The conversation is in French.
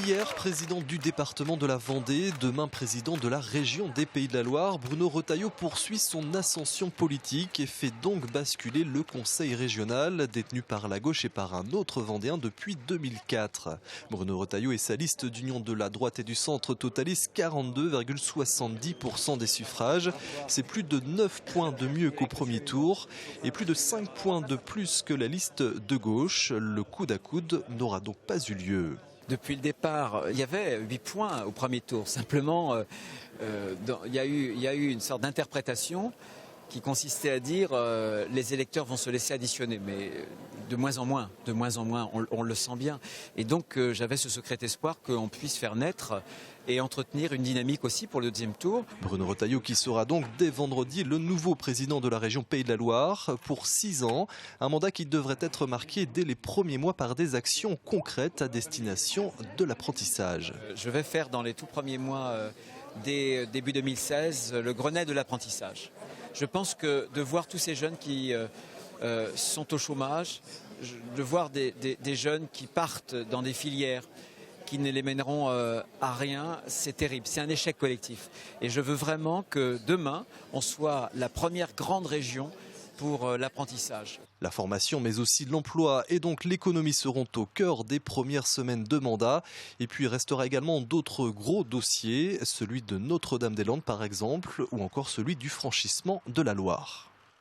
Hier, président du département de la Vendée, demain président de la région des Pays de la Loire, Bruno Retailleau poursuit son ascension politique et fait donc basculer le conseil régional, détenu par la gauche et par un autre Vendéen depuis 2004. Bruno Retailleau et sa liste d'union de la droite et du centre totalisent 42,70% des suffrages. C'est plus de 9 points de mieux qu'au premier tour et plus de 5 points de plus que la liste de gauche. Le coude à coude n'aura donc pas eu lieu. Depuis le départ, il y avait 8 points au premier tour. Simplement, il y a eu une sorte d'interprétation qui consistait à dire les électeurs vont se laisser additionner, mais de moins en moins, on le sent bien. Et donc j'avais ce secret espoir qu'on puisse faire naître et entretenir une dynamique aussi pour le deuxième tour. Bruno Retailleau qui sera donc dès vendredi le nouveau président de la région Pays de la Loire pour 6 ans. Un mandat qui devrait être marqué dès les premiers mois par des actions concrètes à destination de l'apprentissage. Je vais faire dans les tout premiers mois dès début 2016 le Grenelle de l'apprentissage. Je pense que de voir tous ces jeunes qui sont au chômage, de voir des jeunes qui partent dans des filières qui ne les mèneront à rien, c'est terrible, c'est un échec collectif. Et je veux vraiment que demain, on soit la première grande région pour l'apprentissage. La formation mais aussi l'emploi et donc l'économie seront au cœur des premières semaines de mandat. Et puis il restera également d'autres gros dossiers, celui de Notre-Dame-des-Landes par exemple, ou encore celui du franchissement de la Loire.